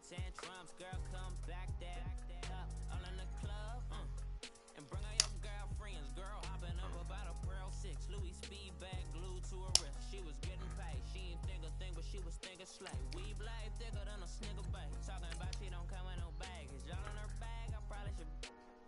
tantrums, girl, come back that up. All in the club, and bring all your girlfriends. Girl hopping up about a Pearl 6, Louis speed bag glued to her wrist. She was getting paid, she ain't think a thing, but she was thinking slay. We blade thicker than a snigger bag. Talking about she don't come with no baggage. Y'all in her bag, I probably should.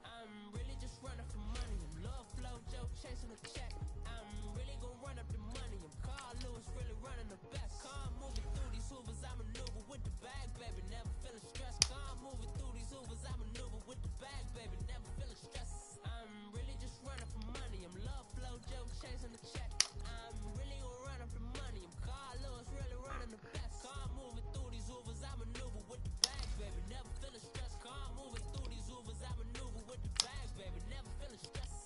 I'm really just running for money. I'm love flow, Joe chasing a check. I'm really gonna run up the money. I'm Carl Lewis, really running the best. Car moving through these Hoovers, I maneuver with the bag, baby. Never feeling stressed. Car moving through these Hoovers, I maneuver with the bag, baby. Never feeling stressed. I'm really just running for money. I'm love flow, Joe chasing the check. I'm really gonna run up the money. I'm Carl Lewis, really running the best. Car moving through these Hoovers, I maneuver with the bag, baby. Never feeling stressed. Car moving through these Hoovers, I maneuver with the bag, baby. Never feeling stressed.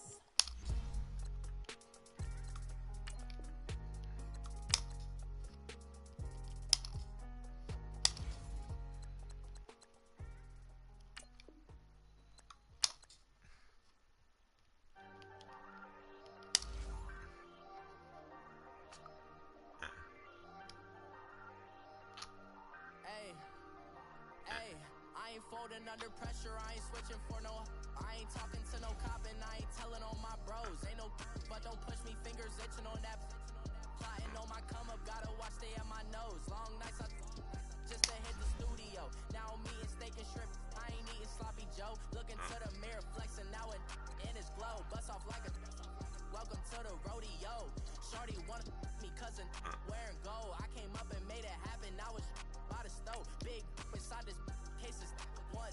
Folding under pressure, I ain't switching for no. I ain't talking to no cop and I ain't telling on my bros. Ain't no, but don't push me, fingers itching on that. Plotting on my come up, gotta watch stay at my nose. Long nights I just to hit the studio. Now I'm eating steak and shrimp, I ain't eating sloppy Joe. Looking to the mirror, flexing now it in his glow. Bust off like a. Welcome to the rodeo. Shorty wanted me cousin wearing gold. I came up and made it happen. Now it's by the stove. Big inside this cases. One,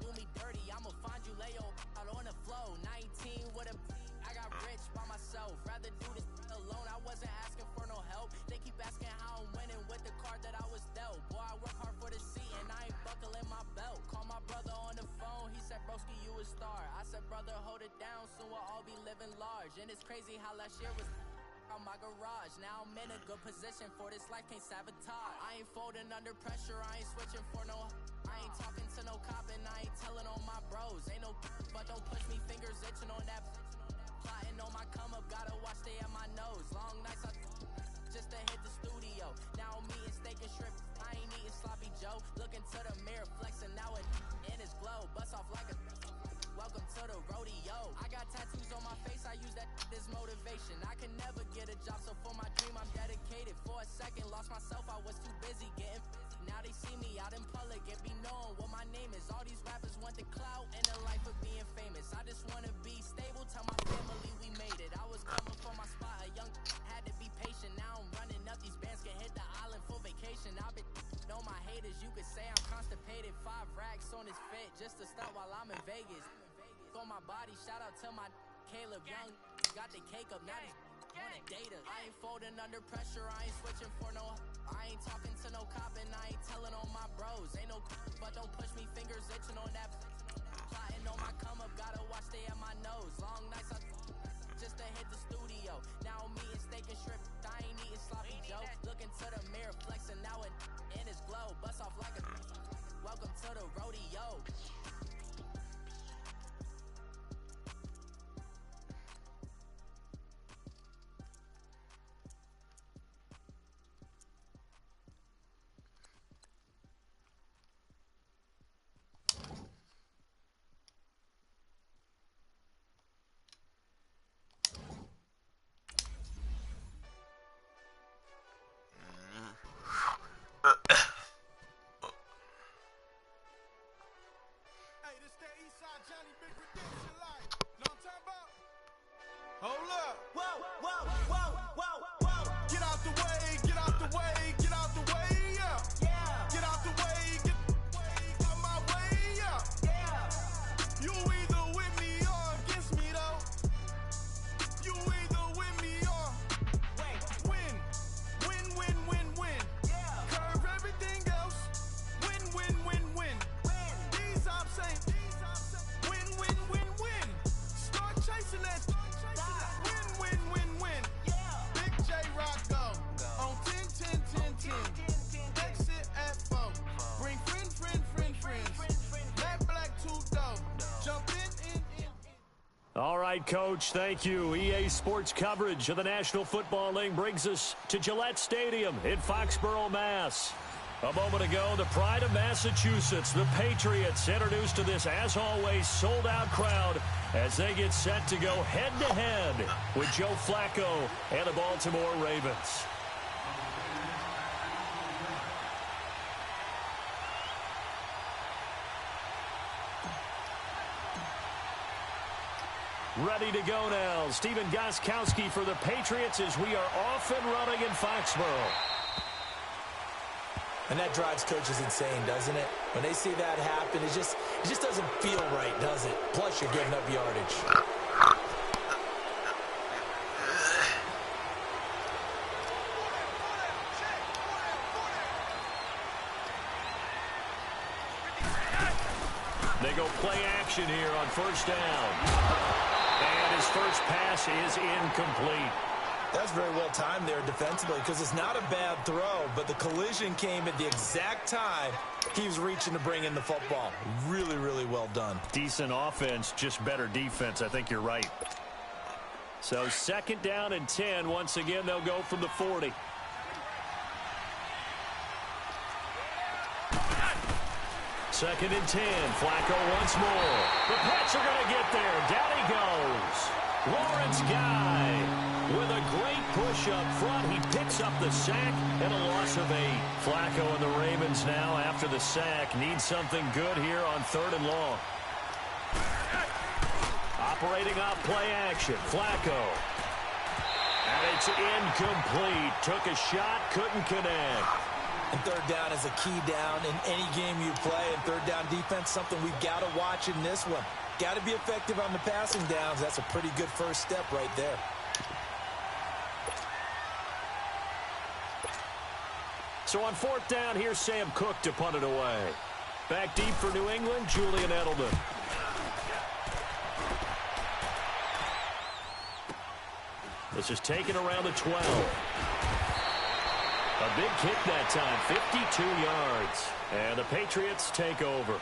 do me dirty, I'ma find you, lay your out on the flow. 19 with a, I got rich by myself. Rather do this alone, I wasn't asking for no help. They keep asking how I'm winning with the card that I was dealt. Boy, I work hard for the seat and I ain't buckling my belt. Call my brother on the phone, he said, broski, you a star. I said, brother, hold it down, soon we'll all be living large. And it's crazy how last year was on my garage. Now I'm in a good position for this life, can't sabotage. I ain't folding under pressure, I ain't switching for no. I ain't talking to no cop and I ain't telling on my bros. Ain't no, but don't push me, fingers itching on that. Plotting on my come up, gotta watch stay at my nose. Long nights I just to hit the studio. Now I'm eating steak and shrimp, I ain't eating sloppy Joe. Looking to the mirror, flexing now it in his glow. Bust off like a. Welcome to the rodeo. I got tattoos on my face, I use that as motivation. I can never get a job, so for my dream I'm dedicated. For a second, lost myself, I was too busy getting. Now they see me out in public and be known what my name is. All these rappers want the clout and the life of being famous. I just wanna be stable, tell my family we made it. I was coming for my spot, a young had to be patient. Now I'm running up, these bands can hit the island for vacation. I've been know my haters, you could say I'm constipated. 5 racks on his fit just to stunt while I'm in Vegas. On my body, shout out to my Caleb Young. Got the cake up, now these wanna data. I ain't folding under pressure, I ain't switching for no. I ain't talking to no cop and I ain't telling on my bros. Ain't no, but don't push me, fingers itching on that. Plotting on my come up, gotta watch stay at my nose. Long nights I just to hit the studio. Now I'm eating steak and shrimp, I ain't eating sloppy Joe. Looking to the mirror, flexing now it in his glow. Bust off like a. Welcome to the rodeo. Hold up. Whoa, whoa, whoa, whoa, whoa. Get out the way, get out the way, get out the way, yeah. Yeah. Get out the way, get out my way, yeah. Yeah. You either with me or against me, though. You either with me or win. Win, win, win, win. Yeah. Curve everything else. Win, win, win, win. These ops ain't. Win, win, win, win. Start chasing that. All right, Coach, thank you. EA Sports coverage of the National Football League brings us to Gillette Stadium in Foxborough, Mass. A moment ago, the pride of Massachusetts, the Patriots, introduced to this, as always, sold-out crowd as they get set to go head-to-head with Joe Flacco and the Baltimore Ravens. Ready to go now. Stephen Gostkowski for the Patriots as we are off and running in Foxborough. And that drives coaches insane, doesn't it? When they see that happen, it just doesn't feel right, does it? Plus, you're giving up yardage. They go play action here on first down. And his first pass is incomplete. That's very well timed there defensively because it's not a bad throw, but the collision came at the exact time he was reaching to bring in the football. Really, really well done. Decent offense, just better defense. I think you're right. So second down and 10. Once again, they'll go from the 40. Second and 10. Flacco once more. The Pats are going to get there. Down he goes. Lawrence Guy with a great push up front. He picks up the sack and a loss of 8. Flacco and the Ravens now, after the sack, need something good here on 3rd and long. Operating off play action. Flacco. And it's incomplete. Took a shot, couldn't connect. And 3rd down is a key down in any game you play. And 3rd down defense, something we've got to watch in this one. Got to be effective on the passing downs. That's a pretty good first step right there. So on 4th down, here's Sam Cook to punt it away. Back deep for New England, Julian Edelman. This is taken around the 12. A big kick that time, 52 yards. And the Patriots take over.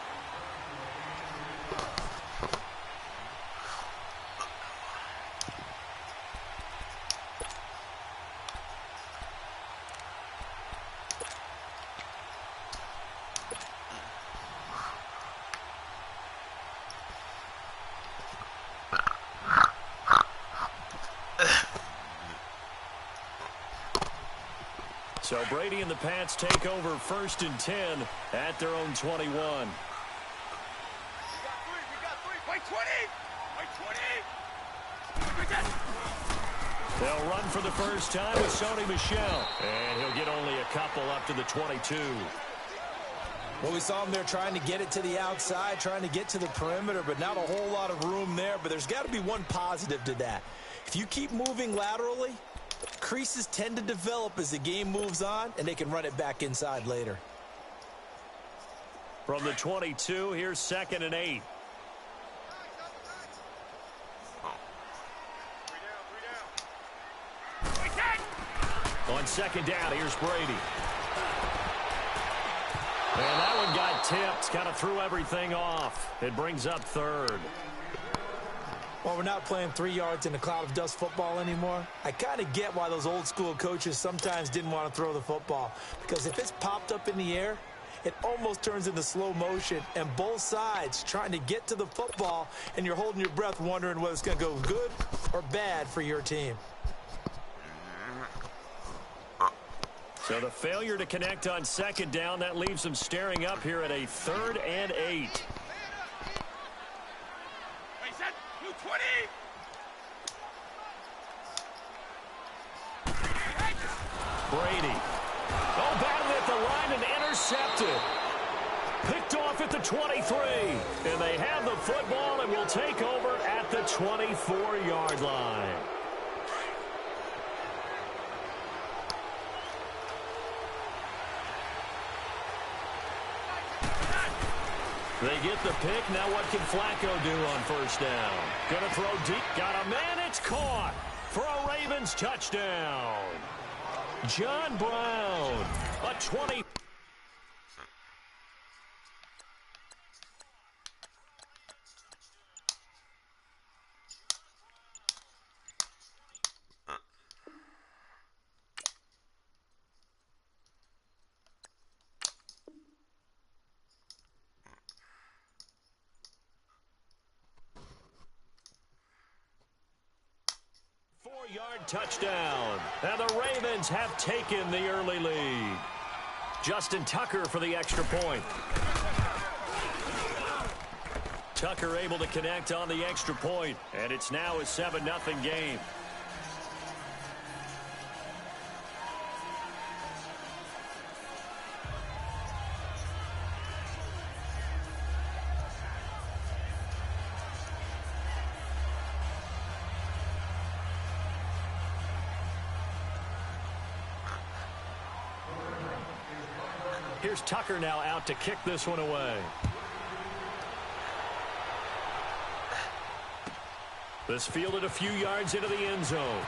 So Brady and the Pats take over 1st and 10 at their own 21. We got 3. Wait, 20. Wait, 20. They'll run for the first time with Sony Michel. And he'll get only a couple up to the 22. Well, we saw him there trying to get it to the outside, trying to get to the perimeter, but not a whole lot of room there. But there's got to be one positive to that. If you keep moving laterally, creases tend to develop as the game moves on, and they can run it back inside later. From the 22, here's 2nd and 8. On 2nd down, here's Brady. And that one got tipped, kind of threw everything off. It brings up 3rd. Well, we're not playing 3 yards in a cloud of dust football anymore. I kind of get why those old school coaches sometimes didn't want to throw the football. Because if it's popped up in the air, it almost turns into slow motion. And both sides trying to get to the football, and you're holding your breath wondering whether it's going to go good or bad for your team. So the failure to connect on 2nd down, that leaves them staring up here at a 3rd and 8. Brady. Oh, batted at the line and intercepted. Picked off at the 23. And they have the football and will take over at the 24-yard line. They get the pick. Now what can Flacco do on 1st down? Gonna throw deep. Got a man. It's caught for a Ravens touchdown. John Brown, a 20. Touchdown. And the Ravens have taken the early lead. Justin Tucker for the extra point. Tucker able to connect on the extra point, and it's now a 7-0 game. Here's Tucker now out to kick this one away. This fielded a few yards into the end zone.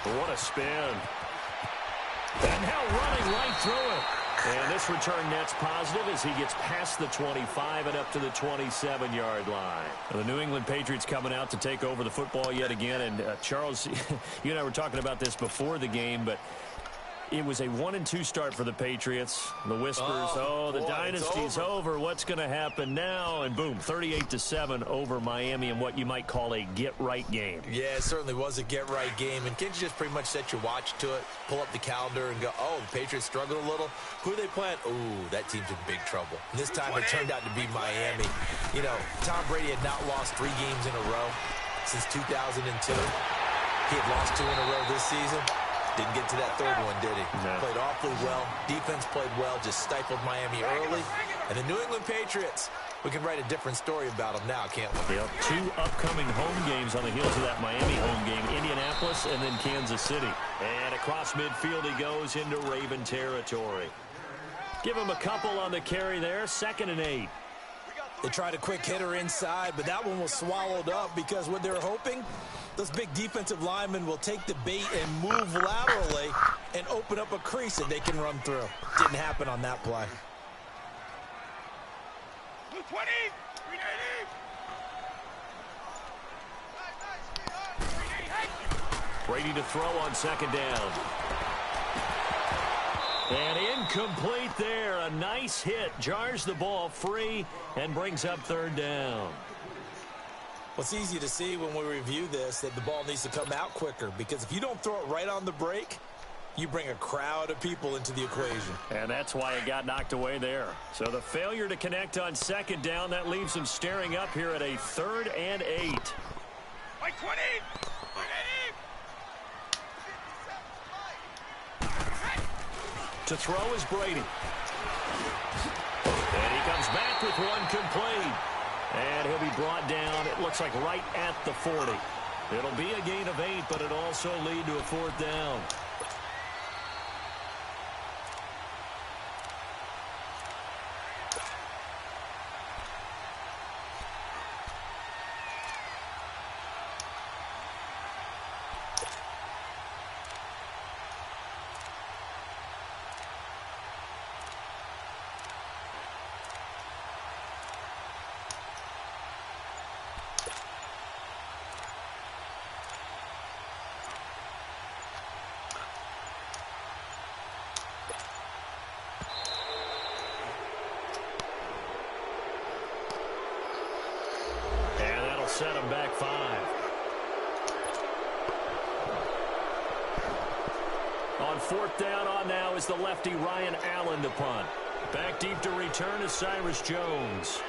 What a spin. And now running right through it. And this return net's positive as he gets past the 25 and up to the 27-yard line. The New England Patriots coming out to take over the football yet again. And Charles, you and I were talking about this before the game, but it was a 1-2 start for the Patriots. The whispers, the dynasty's over. What's going to happen now? And boom, 38-7 over Miami in what you might call a get-right game. Yeah, it certainly was a get-right game. And can't you just pretty much set your watch to it, pull up the calendar and go, oh, the Patriots struggled a little. Who are they playing? Ooh, that team's in big trouble. And this time it turned out to be Miami. You know, Tom Brady had not lost 3 games in a row since 2002. He had lost 2 in a row this season. Didn't get to that third one, did he? No. Played awfully well. Defense played well, just stifled Miami early. And the New England Patriots, we can write a different story about them now, can't we? Yep. 2 upcoming home games on the heels of that Miami home game. Indianapolis and then Kansas City. And across midfield he goes into Raven territory. Give him a couple on the carry there. 2nd and 8. They tried a quick hitter inside, but that one was swallowed up because what they're hoping, those big defensive linemen will take the bait and move laterally and open up a crease that they can run through. Didn't happen on that play. 20. Brady to throw on 2nd down. And incomplete there. A nice hit. Jars the ball free and brings up 3rd down. Well, it's easy to see when we review this that the ball needs to come out quicker, because if you don't throw it right on the break, you bring a crowd of people into the equation. And that's why it got knocked away there. So the failure to connect on 2nd down, that leaves him staring up here at a 3rd and 8. Like 20. To throw is Brady. And he comes back with one complete. And he'll be brought down, it looks like right at the 40. It'll be a gain of 8, but it'll also lead to a 4th down. Set him back 5. On 4th down on now is the lefty Ryan Allen to punt. Back deep to return is Cyrus Jones.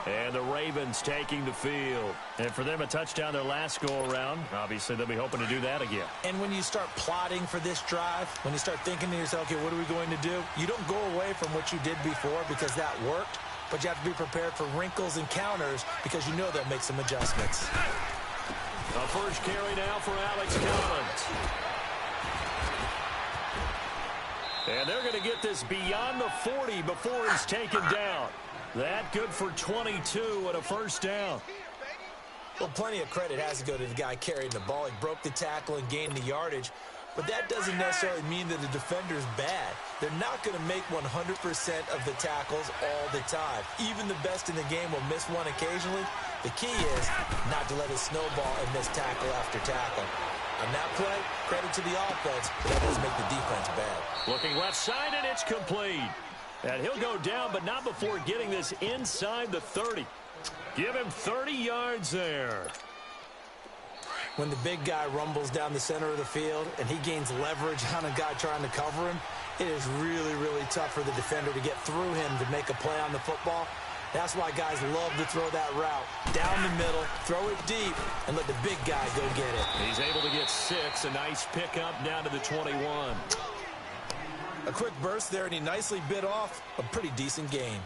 And the Ravens taking the field. And for them, a touchdown their last go-around. Obviously, they'll be hoping to do that again. And when you start plotting for this drive, when you start thinking to yourself, okay, what are we going to do? You don't go away from what you did before because that worked, but you have to be prepared for wrinkles and counters because you know they'll make some adjustments. A first carry now for Alex Collins. And they're going to get this beyond the 40 before he's taken down. That good for 22 and a first down. Well, plenty of credit has to go to the guy carrying the ball. He broke the tackle and gained the yardage. but that doesn't necessarily mean that the defender's bad. They're not going to make 100% of the tackles all the time. Even the best in the game will miss one occasionally. The key is not to let it snowball and miss tackle after tackle. On that play, credit to the offense, but that doesn't make the defense bad. Looking left side, and it's complete. And he'll go down, but not before getting this inside the 30. Give him 30 yards there. When the big guy rumbles down the center of the field and he gains leverage on a guy trying to cover him, it is really, really tough for the defender to get through him to make a play on the football. That's why guys love to throw that route. Down the middle, throw it deep, and let the big guy go get it. He's able to get 6. A nice pickup down to the 21. A quick burst there, and he nicely bit off a pretty decent gain.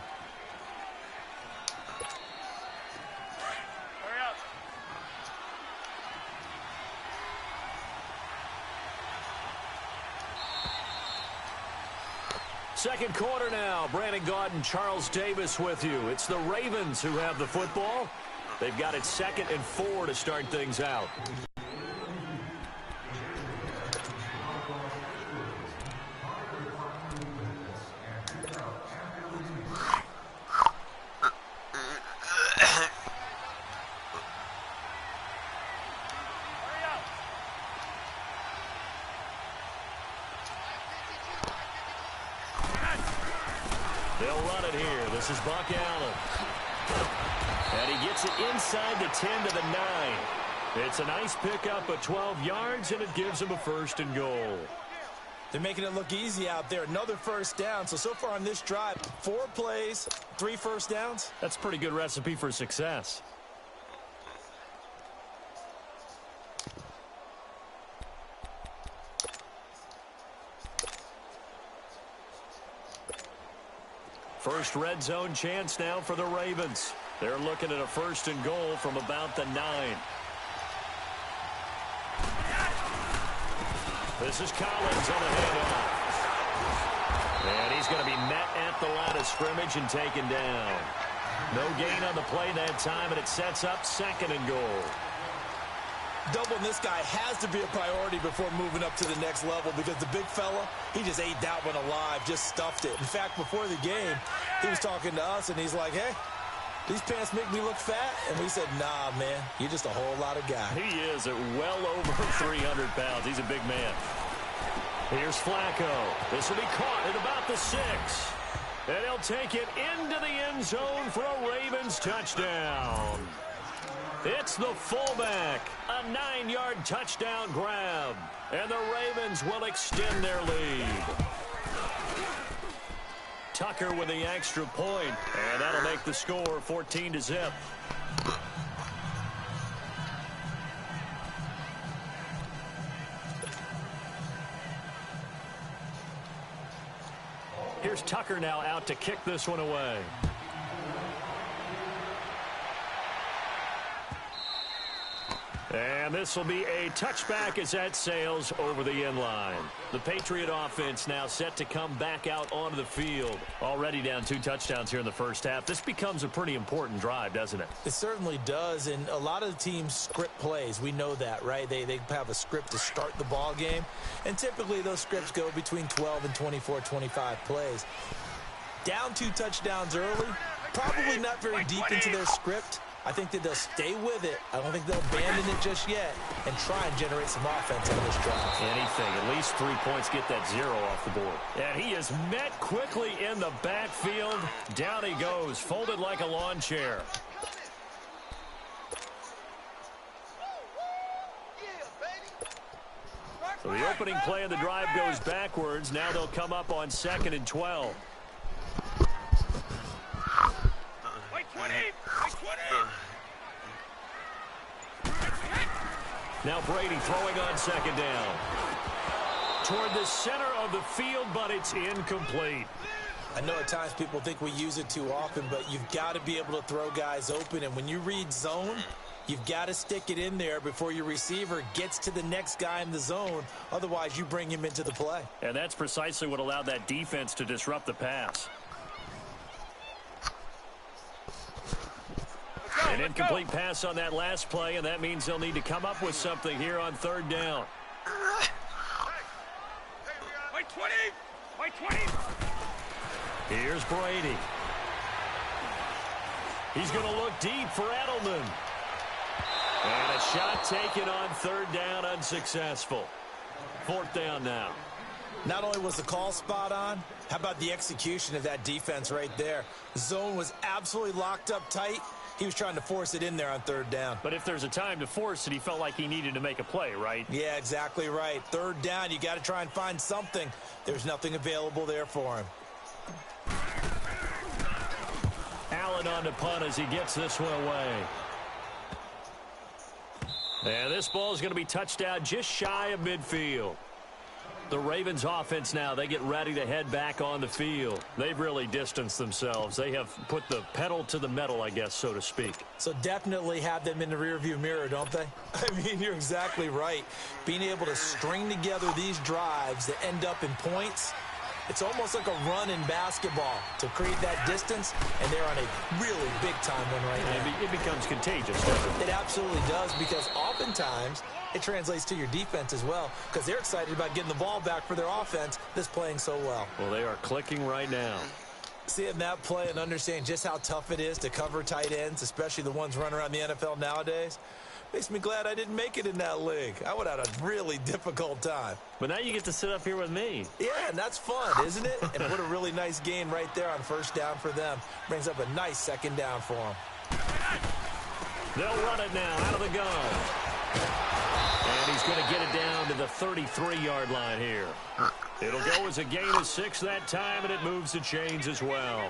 Second quarter now. Brandon Gaudin and Charles Davis with you. It's the Ravens who have the football. They've got it 2nd and 4 to start things out. They'll run it here. This is Buck Allen. And he gets it inside the 10 to the 9. It's a nice pickup of 12 yards, and it gives him a 1st and goal. They're making it look easy out there. Another first down. So far on this drive, 4 plays, 3 first downs. That's a pretty good recipe for success. First red zone chance now for the Ravens. They're looking at a 1st and goal from about the 9. This is Collins on the handoff. And he's going to be met at the line of scrimmage and taken down. No gain on the play that time, and it sets up 2nd and goal. Doubling this guy has to be a priority before moving up to the next level, because the big fella, he just ate that one alive, just stuffed it. In fact, before the game, he was talking to us, and he's like, hey, these pants make me look fat? And we said, nah, man, you're just a whole lot of guy. He is at well over 300 pounds. He's a big man. Here's Flacco. This will be caught at about the 6. And he'll take it into the end zone for a Ravens touchdown. It's the fullback. A 9-yard touchdown grab. And the Ravens will extend their lead. Tucker with the extra point. And that'll make the score 14-0. Here's Tucker now out to kick this one away. And this will be a touchback as that sails over the end line. The Patriot offense now set to come back out onto the field. Already down 2 touchdowns here in the first half. This becomes a pretty important drive, doesn't it? It certainly does, and a lot of the teams script plays. We know that, right? They have a script to start the ball game, and typically those scripts go between 12 and 24, 25 plays. Down 2 touchdowns early, probably not very deep into their script. I think that they'll stay with it. I don't think they'll abandon it just yet and try and generate some offense on this drive. Anything. At least 3 points, get that 0 off the board. And he is met quickly in the backfield. Down he goes, folded like a lawn chair. So the opening play of the drive goes backwards. Now they'll come up on 2nd and 12. Now Brady throwing on 2nd down. Toward the center of the field, but it's incomplete. I know at times people think we use it too often, but you've got to be able to throw guys open. And when you read zone, you've got to stick it in there before your receiver gets to the next guy in the zone. Otherwise, you bring him into the play. And that's precisely what allowed that defense to disrupt the pass. An incomplete pass on that last play, and that means they'll need to come up with something here on 3rd down. White 20! White 20! Here's Brady. He's going to look deep for Edelman. And a shot taken on third down, unsuccessful. Fourth down now. Not only was the call spot on, how about the execution of that defense right there? The zone was absolutely locked up tight. He was trying to force it in there on third down. But if there's a time to force it, he felt like he needed to make a play, right? Yeah, exactly right. Third down, you got to try and find something. There's nothing available there for him. Allen on the punt as he gets this one away. And this ball is going to be touched out just shy of midfield. The Ravens offense now, they get ready to head back on the field. They've really distanced themselves. They have put the pedal to the metal, I guess, so to speak. So definitely have them in the rearview mirror, don't they? I mean, you're exactly right. Being able to string together these drives that end up in points, it's almost like a run in basketball to create that distance, and they're on a really big-time one right now. It becomes contagious, doesn't it? It absolutely does, because oftentimes it translates to your defense as well, because they're excited about getting the ball back for their offense that's playing so well. Well, they are clicking right now. Seeing that play and understanding just how tough it is to cover tight ends, especially the ones running around the NFL nowadays, makes me glad I didn't make it in that league. I would have had a really difficult time. But now you get to sit up here with me. Yeah, and that's fun, isn't it? And what a really nice gain right there on first down for them. Brings up a nice second down for them. They'll run it now out of the gun. And he's going to get it down to the 33-yard line here. It'll go as a gain of 6 that time, and it moves the chains as well.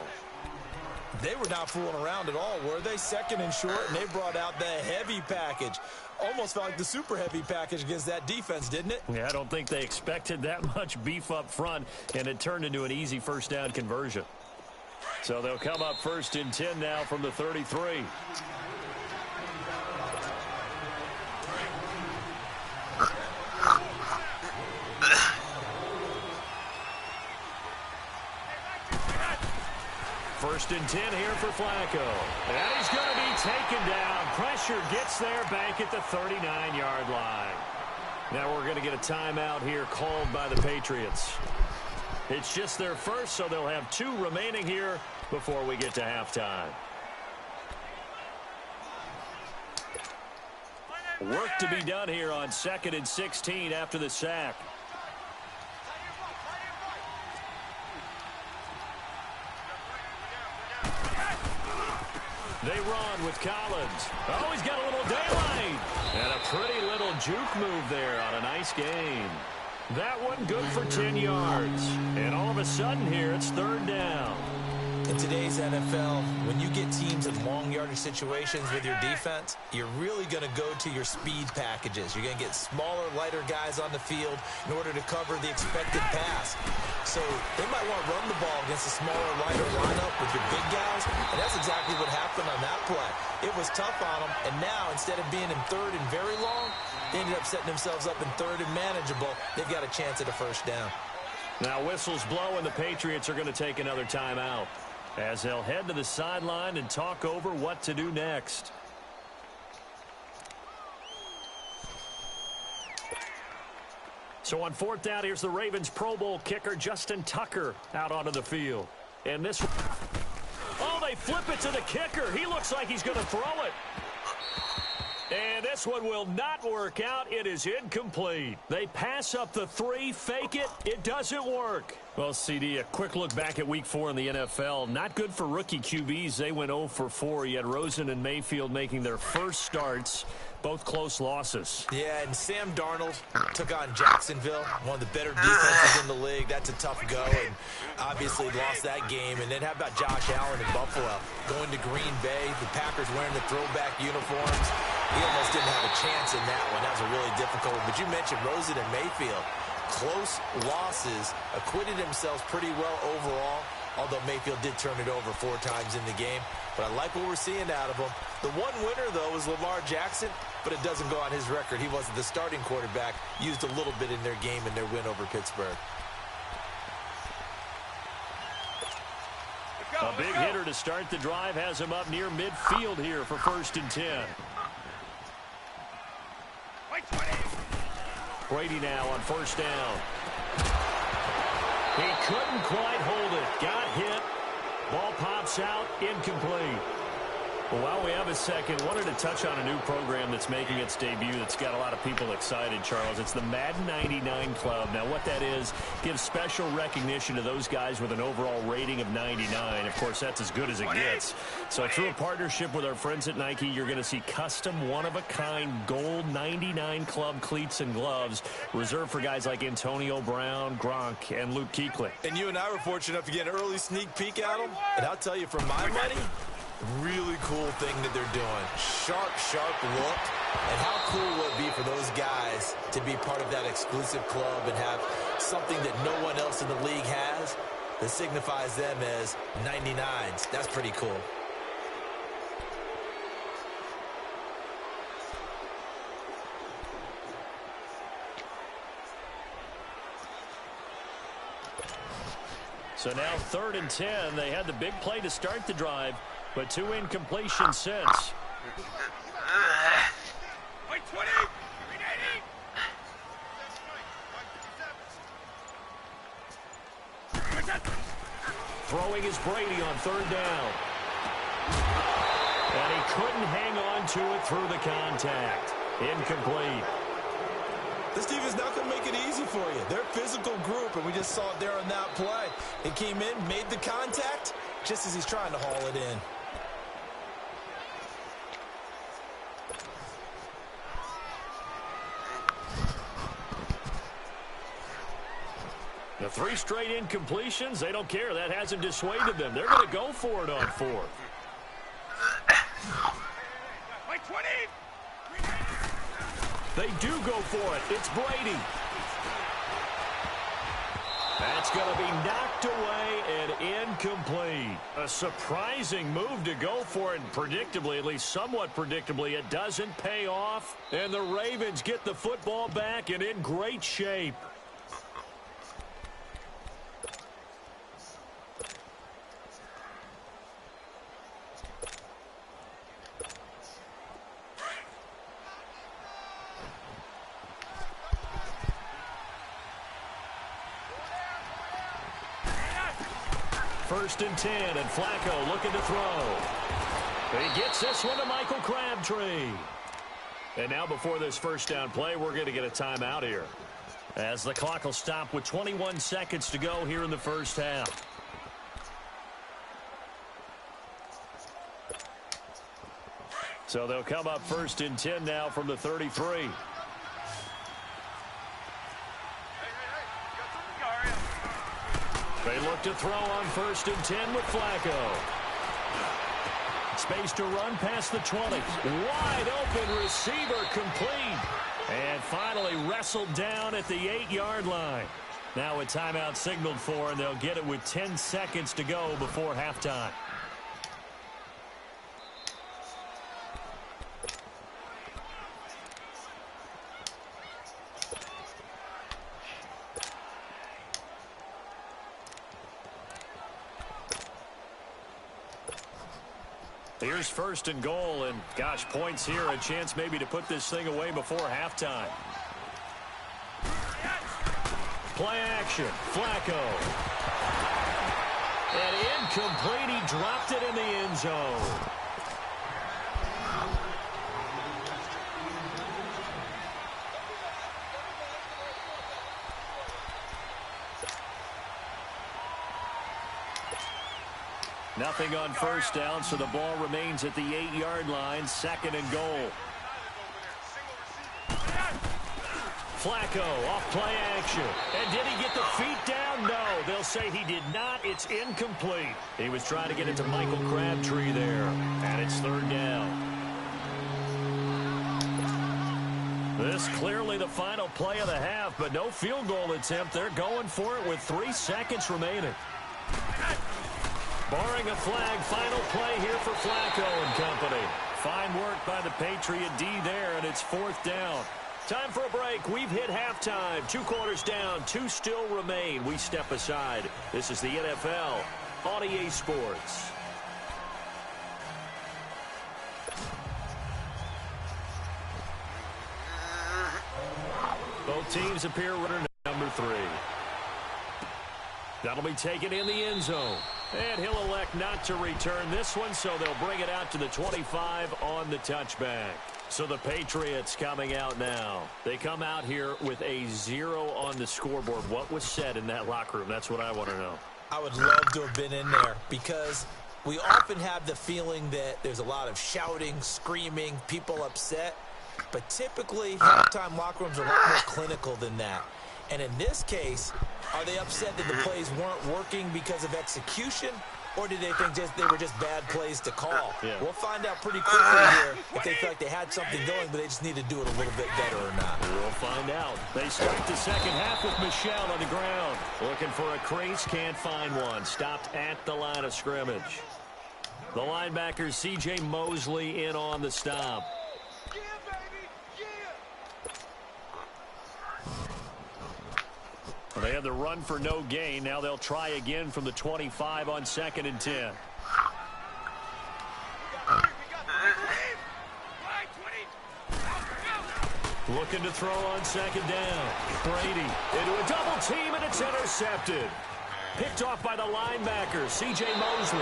They were not fooling around at all, were they? Second and short, and they brought out the heavy package. Almost felt like the super heavy package against that defense, didn't it? Yeah, I don't think they expected that much beef up front, and it turned into an easy first down conversion. So they'll come up first and 10 now from the 33. First and 10 here for Flacco. And he's going to be taken down. Pressure gets there back at the 39-yard line. Now we're going to get a timeout here called by the Patriots. It's just their first, so they'll have 2 remaining here before we get to halftime. Work to be done here on 2nd and 16 after the sack. They run with Collins. Oh, he's got a little daylight. And a pretty little juke move there on a nice game. That one good for 10 yards. And all of a sudden here, it's third down. In today's NFL, when you get teams in long yardage situations with your defense, you're really going to go to your speed packages. You're going to get smaller, lighter guys on the field in order to cover the expected pass. So they might want to run the ball against a smaller, lighter lineup with your big guys, and that's exactly what happened on that play. It was tough on them, and now instead of being in third and very long, they ended up setting themselves up in third and manageable. They've got a chance at a first down. Now whistles blow, and the Patriots are going to take another timeout as they'll head to the sideline and talk over what to do next. So on fourth down, here's the Ravens Pro Bowl kicker, Justin Tucker, out onto the field. And this... Oh, they flip it to the kicker. He looks like he's going to throw it. And this one will not work out. It is incomplete. They pass up the 3, fake it. It doesn't work. Well, CD, a quick look back at Week 4 in the NFL. Not good for rookie QBs. They went 0 for 4. You had Rosen and Mayfield making their first starts. Both close losses. Yeah, and Sam Darnold took on Jacksonville, one of the better defenses in the league. That's a tough go, and obviously lost that game. And then how about Josh Allen in Buffalo? Going to Green Bay, the Packers wearing the throwback uniforms. He almost didn't have a chance in that one. That was a really difficult one. But you mentioned Rosen and Mayfield. Close losses, acquitted themselves pretty well overall, although Mayfield did turn it over 4 times in the game. But I like what we're seeing out of him. The one winner, though, was Lamar Jackson, but it doesn't go on his record. He wasn't the starting quarterback, used a little bit in their game in their win over Pittsburgh. A big hitter to start the drive has him up near midfield here for first and 10. Brady now on first down. He couldn't quite hold it. Got hit. Ball pops out. Incomplete. Well, while we have a second, wanted to touch on a new program that's making its debut that's got a lot of people excited, Charles. It's the Madden 99 Club. Now, what that is, gives special recognition to those guys with an overall rating of 99. Of course, that's as good as it gets. So through a partnership with our friends at Nike, you're going to see custom, one-of-a-kind gold 99 Club cleats and gloves reserved for guys like Antonio Brown, Gronk, and Luke Kuechly. And you and I were fortunate enough to get an early sneak peek at them. And I'll tell you, for my money, really cool thing that they're doing. Sharp look. And how cool will it be for those guys to be part of that exclusive club and have something that no one else in the league has that signifies them as 99s. That's pretty cool. So now 3rd and 10. They had the big play to start the drive, but 2 incompletions since. Throwing is Brady on 3rd down. And he couldn't hang on to it through the contact. Incomplete. This defense not going to make it easy for you. They're a physical group, and we just saw it there on that play. He came in, made the contact, just as he's trying to haul it in. The 3 straight incompletions, they don't care. That hasn't dissuaded them. They're going to go for it on 4th. They do go for it. It's Brady. That's going to be knocked away and incomplete. A surprising move to go for it. Predictably, at least somewhat predictably, it doesn't pay off. And the Ravens get the football back and in great shape. First and 10, and Flacco looking to throw. He gets this one to Michael Crabtree. And now before this first down play, we're going to get a timeout here, as the clock will stop with 21 seconds to go here in the first half. So they'll come up first and 10 now from the 33. They look to throw on first and 10 with Flacco. Space to run past the 20. Wide open receiver complete. And finally wrestled down at the 8-yard line. Now a timeout signaled for, and they'll get it with 10 seconds to go before halftime. Here's first and goal, and gosh, points here, a chance maybe to put this thing away before halftime. Play action, Flacco. And incomplete, he dropped it in the end zone. Nothing on first down, so the ball remains at the 8-yard line, 2nd and goal. Flacco off play action. And did he get the feet down? No, they'll say he did not. It's incomplete. He was trying to get it to Michael Crabtree there, and it's 3rd down. This clearly the final play of the half, but no field goal attempt. They're going for it with 3 seconds remaining. Barring a flag, final play here for Flacco and company. Fine work by the Patriot D there, and it's 4th down. Time for a break. We've hit halftime. 2 quarters down, 2 still remain. We step aside. This is the NFL on EA Sports. Both teams appear runner number 3. That'll be taken in the end zone. And he'll elect not to return this one, so they'll bring it out to the 25 on the touchback. So the Patriots coming out now. They come out here with a 0 on the scoreboard. What was said in that locker room? That's what I want to know. I would love to have been in there because we often have the feeling that there's a lot of shouting, screaming, people upset. But typically, halftime locker rooms are a lot more clinical than that. And in this case, are they upset that the plays weren't working because of execution? Or did they think they were just bad plays to call? Yeah. We'll find out pretty quickly here if they feel like they had something going, but they just need to do it a little bit better or not. We'll find out. They start the second half with Michel on the ground. Looking for a crease, can't find one. Stopped at the line of scrimmage. The linebacker, C.J. Mosley, in on the stop. They had the run for no gain. Now they'll try again from the 25 on 2nd and 10. Looking to throw on 2nd down. Brady into a double team, and it's intercepted. Picked off by the linebacker, C.J. Mosley.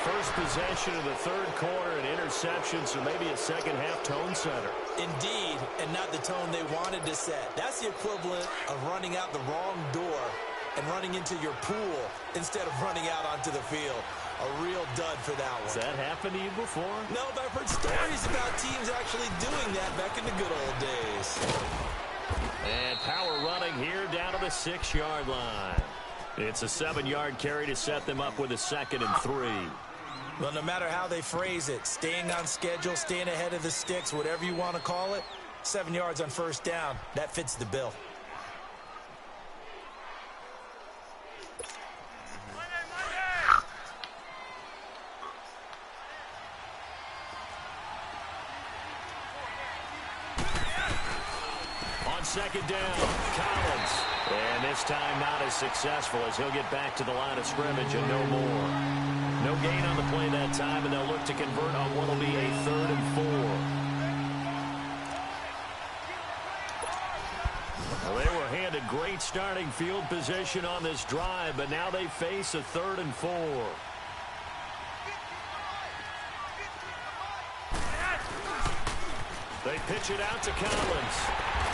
First possession of the third quarter, an interception, so maybe a second-half tone setter. Indeed, and not the tone they wanted to set. That's the equivalent of running out the wrong door and running into your pool instead of running out onto the field. A real dud for that one. Has that happened to you before? No, but I've heard stories about teams actually doing that back in the good old days. And power running here down to the 6-yard line. It's a 7-yard carry to set them up with a 2nd and 3. Well, no matter how they phrase it, staying on schedule, staying ahead of the sticks, whatever you want to call it, 7 yards on first down, that fits the bill. On 2nd down, Collins. And this time not as successful as he'll get back to the line of scrimmage and no more. No gain on the play that time, and they'll look to convert on what will be a 3rd and 4. Well, they were handed great starting field position on this drive, but now they face a 3rd and 4. They pitch it out to Collins.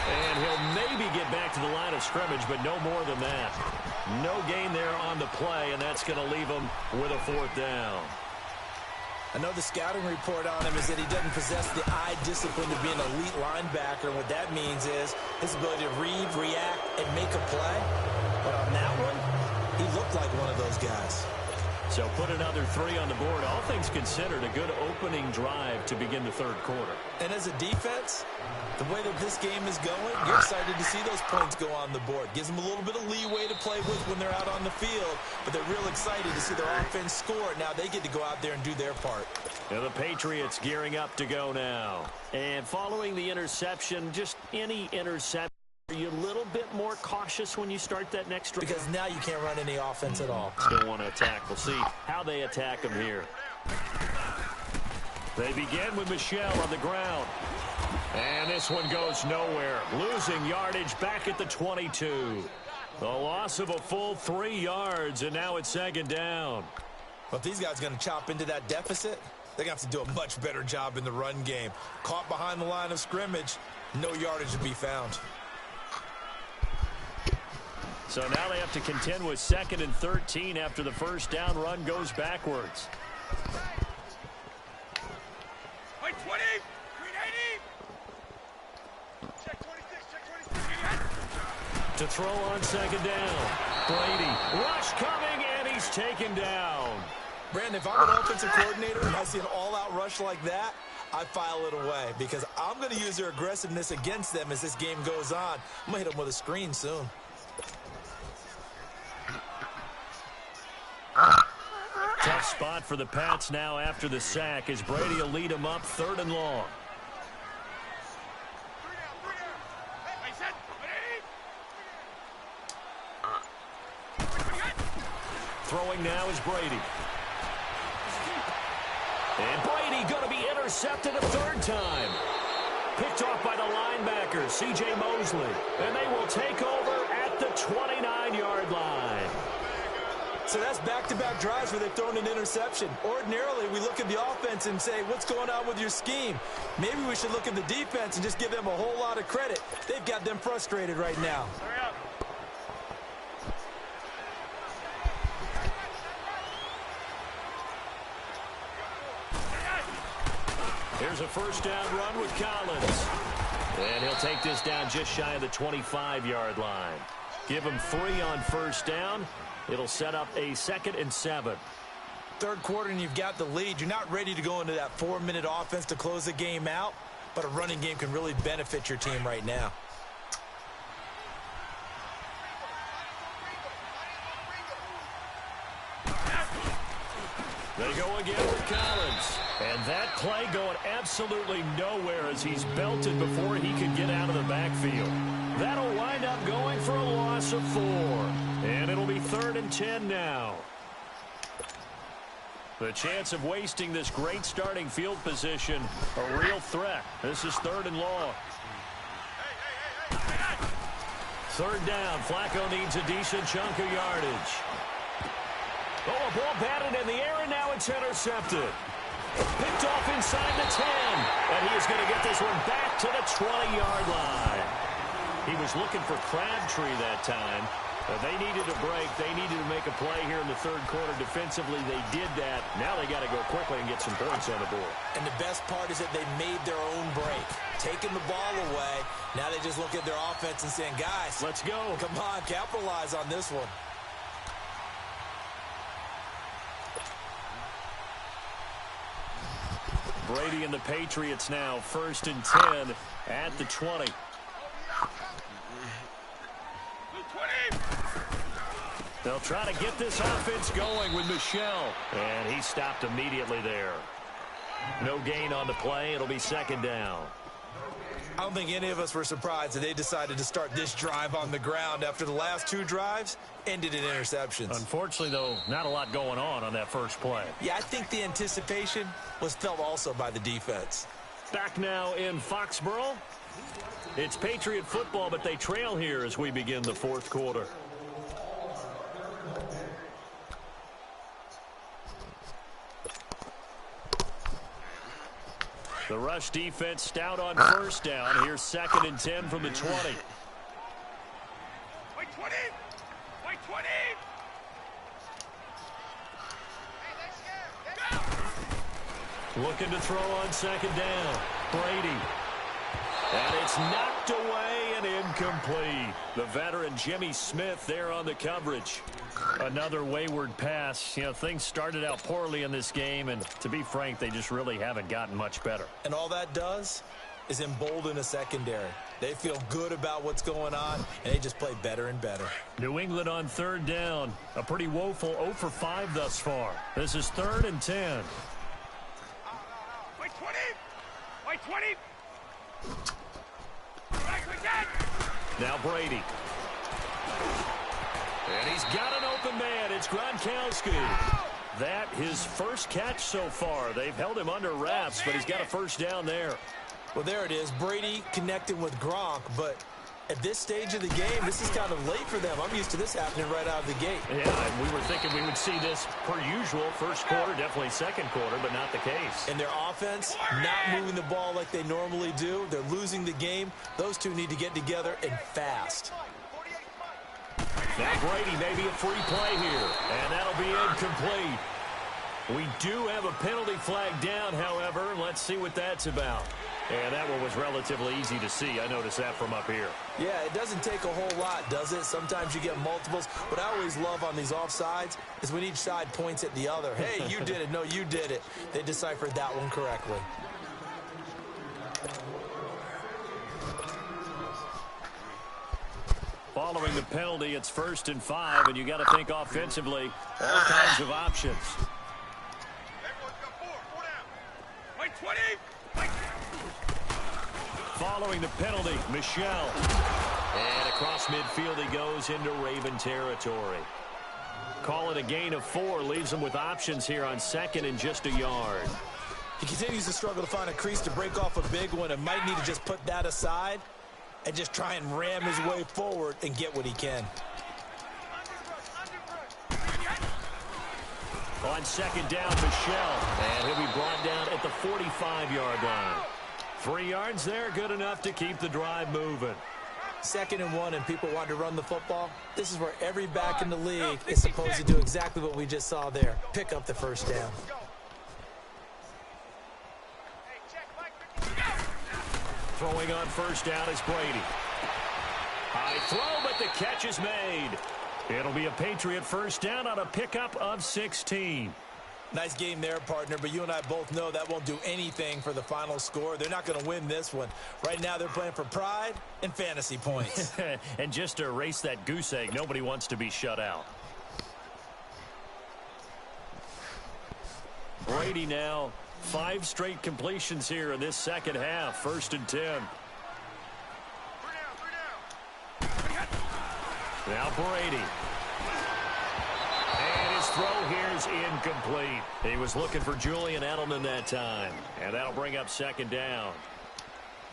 And he'll maybe get back to the line of scrimmage, but no more than that. No gain there on the play, and that's going to leave him with a 4th down. I know the scouting report on him is that he doesn't possess the eye discipline to be an elite linebacker. And what that means is his ability to read, react, and make a play. But on that one, he looked like one of those guys. So put another 3 on the board. All things considered, a good opening drive to begin the 3rd quarter. And as a defense, the way that this game is going, you're excited to see those points go on the board. Gives them a little bit of leeway to play with when they're out on the field, but they're real excited to see their offense score. Now they get to go out there and do their part. Now the Patriots gearing up to go now. And following the interception, just any interception, are you a little bit more cautious when you start that next drive? Because now you can't run any offense at all. Still want to attack. We'll see how they attack them here. They begin with Michel on the ground. And this one goes nowhere. Losing yardage back at the 22. A loss of a full 3 yards, and now it's 2nd down. Well, if these guys are going to chop into that deficit, they're going to have to do a much better job in the run game. Caught behind the line of scrimmage, no yardage to be found. So now they have to contend with 2nd and 13 after the first down run goes backwards. Wait, 20! To throw on 2nd down. Brady. Rush coming, and he's taken down. Brandon, if I'm an offensive coordinator and I see an all-out rush like that, I file it away because I'm going to use their aggressiveness against them as this game goes on. I'm going to hit them with a screen soon. Tough spot for the Pats now after the sack as Brady will lead them up 3rd and long. Throwing now is Brady. And Brady going to be intercepted a 3rd time. Picked off by the linebacker, C.J. Mosley. And they will take over at the 29-yard line. So that's back-to-back drives where they've thrown an interception. Ordinarily, we look at the offense and say, what's going on with your scheme? Maybe we should look at the defense and just give them a whole lot of credit. They've got them frustrated right now. Here's a first down run with Collins. And he'll take this down just shy of the 25-yard line. Give him 3 on first down. It'll set up a 2nd and 7. Third quarter and you've got the lead. You're not ready to go into that 4-minute offense to close the game out, but a running game can really benefit your team right now. They go again with Collins. And that play going absolutely nowhere as he's belted before he could get out of the backfield. That'll wind up going for a loss of 4. And it'll be 3rd and 10 now. The chance of wasting this great starting field position, a real threat. This is 3rd and long. 3rd down. Flacco needs a decent chunk of yardage. Oh, a ball batted in the air, and now it's intercepted. Picked off inside the 10. And he is going to get this one back to the 20-yard line. He was looking for Crabtree that time. They needed a break. They needed to make a play here in the third quarter. Defensively, they did that. Now they got to go quickly and get some points on the board. And the best part is that they made their own break. Taking the ball away. Now they just look at their offense and saying, guys, let's go. Come on, capitalize on this one. Brady and the Patriots now 1st and 10 at the 20. They'll try to get this offense going with Michel. And he stopped immediately there. No gain on the play. It'll be 2nd down. I don't think any of us were surprised that they decided to start this drive on the ground after the last 2 drives ended in interceptions. Unfortunately, though, not a lot going on that first play. Yeah, I think the anticipation was felt also by the defense. Back now in Foxborough. It's Patriot football, but they trail here as we begin the 4th quarter. The rush defense stout on first down. Here's 2nd and 10 from the 20. Wait, 20! Wait, 20! Looking to throw on 2nd down. Brady. And it's knocked away and incomplete. The veteran Jimmy Smith there on the coverage. Another wayward pass. You know, things started out poorly in this game, and to be frank, they just really haven't gotten much better. And all that does is embolden a secondary. They feel good about what's going on, and they just play better and better. New England on 3rd down. A pretty woeful 0 for 5 thus far. This is 3rd and 10. Wait, 20! Wait, 20! Now Brady. And he's got an open man. It's Gronkowski. That his first catch so far. They've held him under wraps, but he's got a first down there. Well, there it is. Brady connecting with Gronk, but at this stage of the game, this is kind of late for them. I'm used to this happening right out of the gate. Yeah, and we were thinking we would see this per usual. First quarter, definitely 2nd quarter, but not the case. And their offense, not moving the ball like they normally do. They're losing the game. Those two need to get together and fast. Now Brady, maybe a free play here, and that'll be incomplete. We do have a penalty flag down, however. Let's see what that's about. And that one was relatively easy to see. I noticed that from up here. Yeah, it doesn't take a whole lot, does it? Sometimes you get multiples. What I always love on these offsides is when each side points at the other. Hey, you did it. No, you did it. They deciphered that one correctly. Following the penalty, it's 1st and 5, and you got to think offensively, all kinds of options. Everyone's got 4 down. Wait, 20! Wait. Following the penalty, Michel. And across midfield he goes into Raven territory. Call it a gain of 4, leaves him with options here on 2nd and just a yard. He continues to struggle to find a crease to break off a big one and might need to just put that aside and just try and ram his way forward and get what he can. On second down, Michelle. And he'll be brought down at the 45-yard line. 3 yards there, good enough to keep the drive moving. 2nd and 1 and people want to run the football. This is where every back in the league is supposed to do exactly what we just saw there. Pick up the first down. Throwing on first down is Brady. High throw, but the catch is made. It'll be a Patriot first down on a pickup of 16. Nice game there, partner, but you and I both know that won't do anything for the final score. They're not going to win this one. Right now, they're playing for pride and fantasy points. And just to erase that goose egg, nobody wants to be shut out. Brady now, 5 straight completions here in this second half. 1st and 10. Now Brady. And his throw here is incomplete. He was looking for Julian Edelman that time. And that'll bring up 2nd down.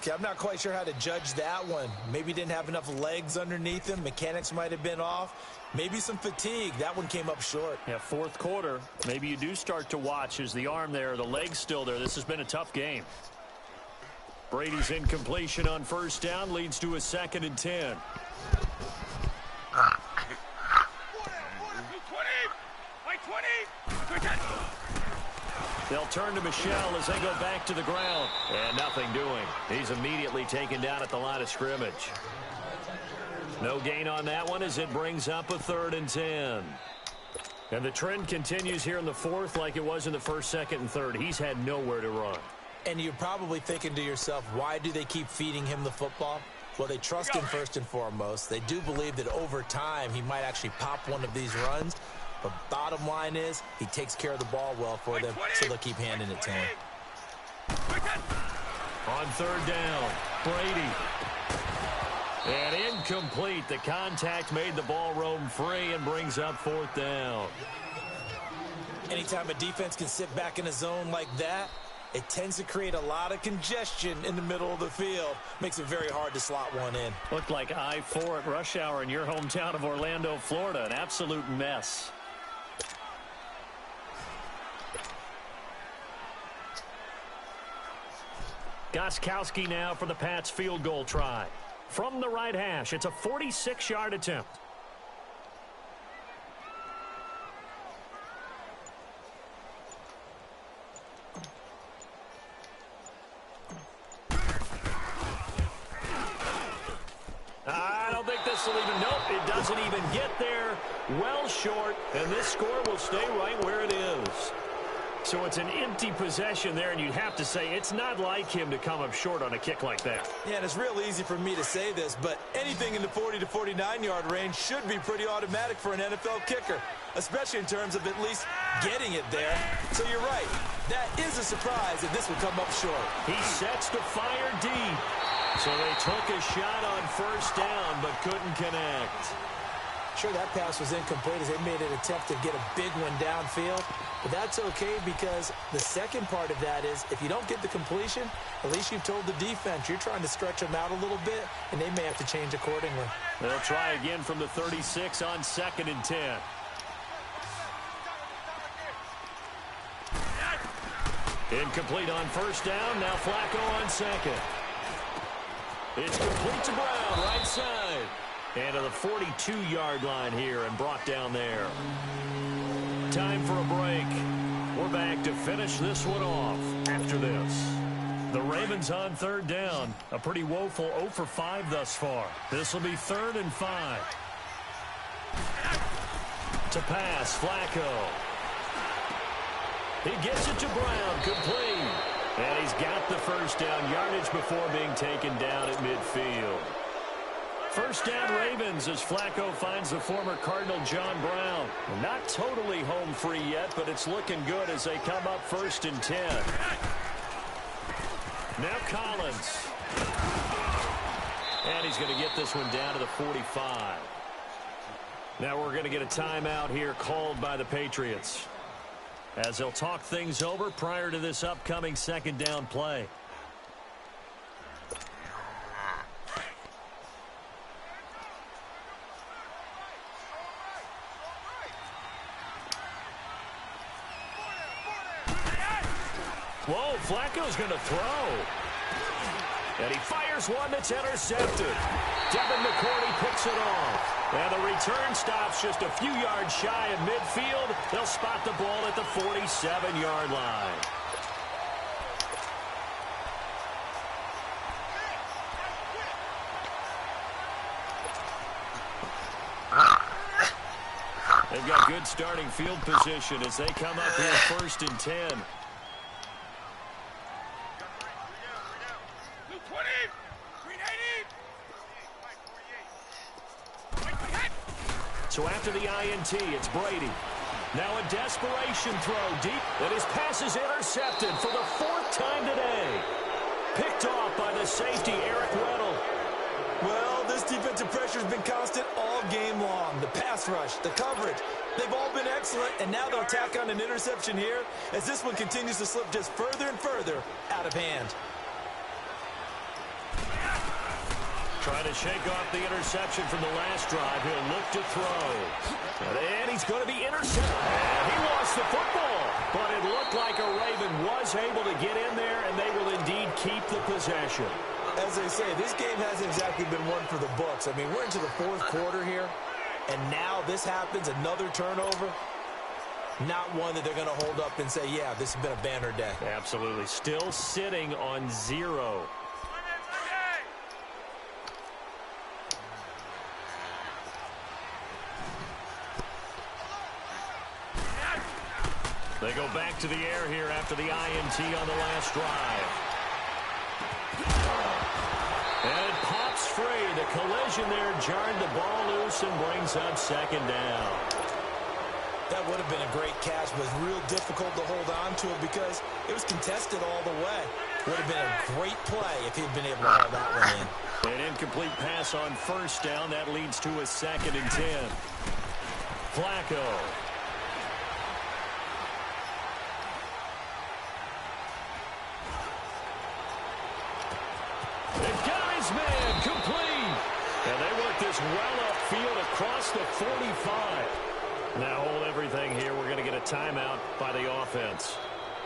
Okay, I'm not quite sure how to judge that one. Maybe didn't have enough legs underneath him. Mechanics might have been off. Maybe some fatigue. That one came up short. Yeah, 4th quarter. Maybe you do start to watch as the arm there, the leg's still there. This has been a tough game. Brady's incompletion on first down leads to a 2nd and 10. They'll turn to Michelle as they go back to the ground. And nothing doing. He's immediately taken down at the line of scrimmage. No gain on that one as it brings up a 3rd and 10. And the trend continues here in the 4th like it was in the 1st, 2nd, and 3rd. He's had nowhere to run. And you're probably thinking to yourself, why do they keep feeding him the football? Well, they trust him first and foremost. They do believe that over time he might actually pop one of these runs. But bottom line is he takes care of the ball well for them, so they'll keep handing it to him. On 3rd down, Brady. And incomplete. The contact made the ball roam free and brings up 4th down. Anytime a defense can sit back in a zone like that, it tends to create a lot of congestion in the middle of the field. Makes it very hard to slot one in. Looked like I-4 at rush hour in your hometown of Orlando, Florida. An absolute mess. Gostkowski now for the Pats field goal try. From the right hash, it's a 46-yard attempt. I don't think this will even, nope, it doesn't even get there. Well short, and this score will stay right where it is. So it's an empty possession there, and you'd have to say it's not like him to come up short on a kick like that. Yeah, and it's real easy for me to say this, but anything in the 40 to 49-yard range should be pretty automatic for an NFL kicker, especially in terms of at least getting it there. So you're right. That is a surprise if this would come up short. He sets to fire deep. So they took a shot on first down, but couldn't connect. Sure, that pass was incomplete as they made an attempt to get a big one downfield. But that's okay because the second part of that is if you don't get the completion, at least you've told the defense you're trying to stretch them out a little bit, and they may have to change accordingly. They'll try again from the 36 on 2nd and 10. Incomplete on first down. Now Flacco on 2nd. It's complete to Brown, right side. And to the 42-yard line here and brought down there. Time for a break. We're back to finish this one off after this. The Ravens on 3rd down. A pretty woeful 0 for 5 thus far. This will be 3rd and 5. To pass, Flacco. He gets it to Brown, complete. And he's got the first down yardage before being taken down at midfield. First down Ravens as Flacco finds the former Cardinal John Brown. Not totally home free yet, but it's looking good as they come up 1st and 10. Now Collins. And he's going to get this one down to the 45. Now we're going to get a timeout here called by the Patriots, as they'll talk things over prior to this upcoming 2nd down play. Whoa, Flacco's going to throw. And he fires one that's intercepted. Devin McCourty picks it off. And the return stops just a few yards shy of midfield. They'll spot the ball at the 47-yard line. They've got good starting field position as they come up here 1st and 10. So after the INT, it's Brady. Now a desperation throw deep. And his pass is intercepted for the 4th time today. Picked off by the safety, Eric Weddle. Well, this defensive pressure has been constant all game long. The pass rush, the coverage, they've all been excellent, and now they'll tack on an interception here as this one continues to slip just further and further out of hand. Trying to shake off the interception from the last drive. He'll look to throw. And he's going to be intercepted. And he lost the football. But it looked like a Raven was able to get in there, and they will indeed keep the possession. As they say, this game hasn't exactly been one for the books. I mean, we're into the 4th quarter here, and now this happens, another turnover. Not one that they're going to hold up and say, yeah, this has been a banner day. Absolutely. Still sitting on 0. They go back to the air here after the INT on the last drive. And it pops free. The collision there jarred the ball loose and brings up 2nd down. That would have been a great catch, but it was real difficult to hold on to it because it was contested all the way. Would have been a great play if he had been able to haul that one in. An incomplete pass on 1st down. That leads to a 2nd and 10. Flacco. They've got his man complete. And they work this well upfield across the 45. Now hold everything here. We're going to get a timeout by the offense.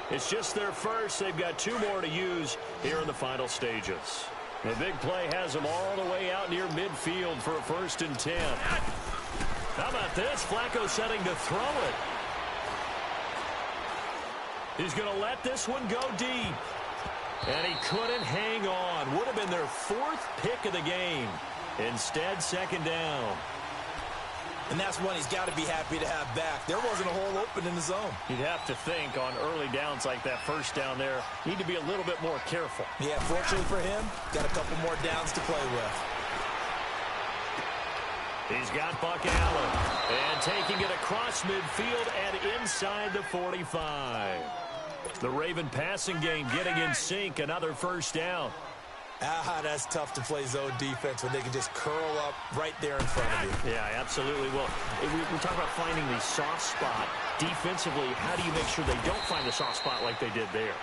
It's just their first. They've got 2 more to use here in the final stages. The big play has them all the way out near midfield for a 1st and 10. How about this? Flacco setting to throw it. He's going to let this one go deep. And he couldn't hang on. Would have been their 4th pick of the game. Instead, 2nd down. And that's one he's got to be happy to have back. There wasn't a hole open in the zone. You'd have to think on early downs like that 1st down there, need to be a little bit more careful. Yeah, fortunately for him, got a couple more downs to play with. He's got Buck Allen. And taking it across midfield and inside the 45. The Raven passing game getting in sync. Another 1st down. That's tough to play zone defense when they can just curl up right there in front of you. Yeah, absolutely. Well, we talk about finding the soft spot. Defensively, how do you make sure they don't find the soft spot like they did there?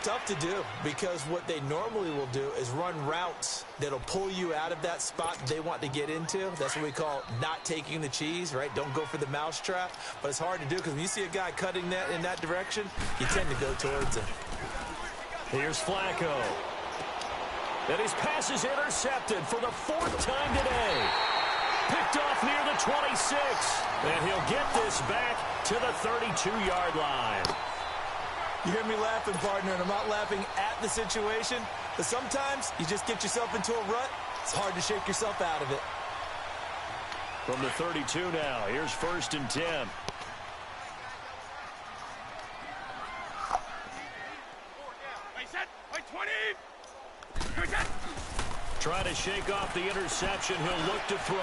Tough to do because what they normally will do is run routes that'll pull you out of that spot they want to get into. That's what we call not taking the cheese, right? Don't go for the mousetrap. But it's hard to do because when you see a guy cutting that in that direction, you tend to go towards it. Here's Flacco. And his pass is intercepted for the 4th time today. Picked off near the 26. And he'll get this back to the 32-yard line. You hear me laughing, partner, and I'm not laughing at the situation, but sometimes you just get yourself into a rut. It's hard to shake yourself out of it. From the 32 now, here's 1st and 10. Try to shake off the interception. He'll look to throw.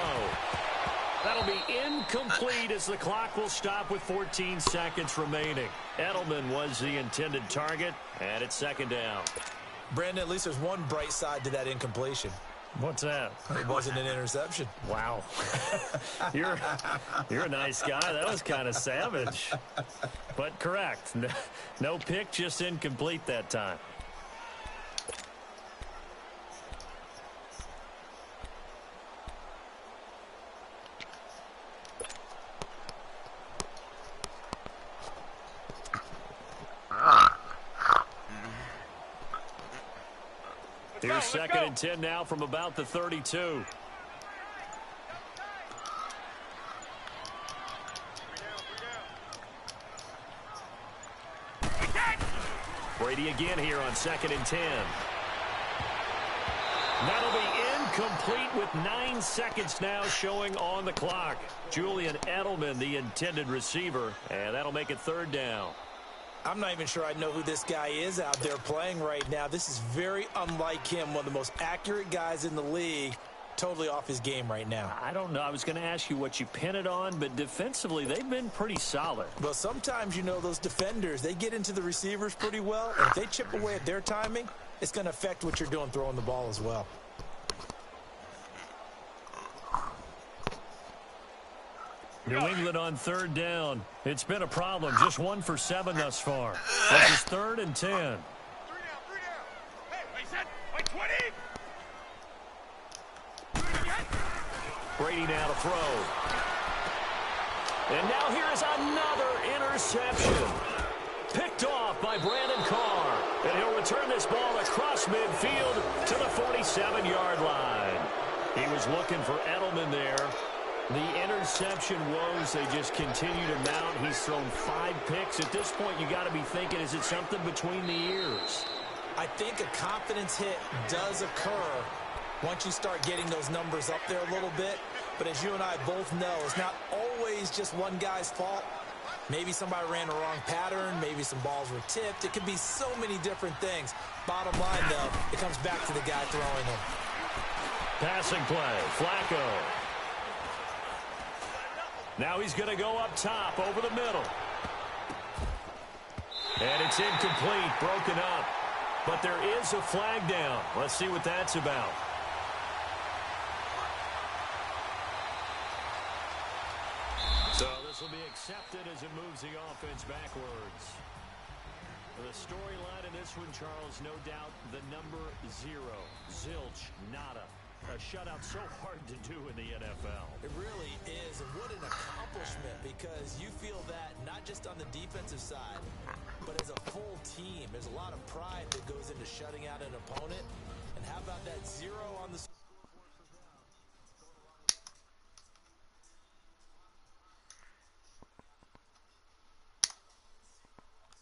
That'll be incomplete as the clock will stop with 14 seconds remaining. Edelman was the intended target, and it's 2nd down. Brandon, at least there's one bright side to that incompletion. What's that? It wasn't an interception. Wow. You're a nice guy. That was kind of savage. But correct. No pick, just incomplete that time. second and 10 now from about the 32. Brady again here on second and 10. That'll be incomplete with 9 seconds now showing on the clock. Julian Edelman, the intended receiver, and that'll make it third down. I'm not even sure I know who this guy is out there playing right now. This is very unlike him, one of the most accurate guys in the league. Totally off his game right now. I don't know. I was going to ask you what you pin it on, but defensively, they've been pretty solid. Well, sometimes, you know, those defenders, they get into the receivers pretty well, and if they chip away at their timing, it's going to affect what you're doing throwing the ball as well. New England on third down. It's been a problem. Just 1 for 7 thus far. This is third and 10. 3 down. Hey, wait, set. Wait, 20. Brady now to throw. And now here is another interception. Picked off by Brandon Carr. And he'll return this ball across midfield to the 47-yard line. He was looking for Edelman there. The interception woes, they just continue to mount. He's thrown 5 picks. At this point, you got to be thinking, is it something between the ears? I think a confidence hit does occur once you start getting those numbers up there a little bit. But as you and I both know, it's not always just one guy's fault. Maybe somebody ran the wrong pattern. Maybe some balls were tipped. It could be so many different things. Bottom line, though, it comes back to the guy throwing them. Passing play, Flacco. Now he's going to go up top over the middle. And it's incomplete, broken up. But there is a flag down. Let's see what that's about. So this will be accepted as it moves the offense backwards. The storyline in this one, Charles, no doubt the number 0. Zilch, nada. A shutout so hard to do in the NFL. It really is, and what an accomplishment, because you feel that not just on the defensive side, but as a full team. There's a lot of pride that goes into shutting out an opponent. And how about that 0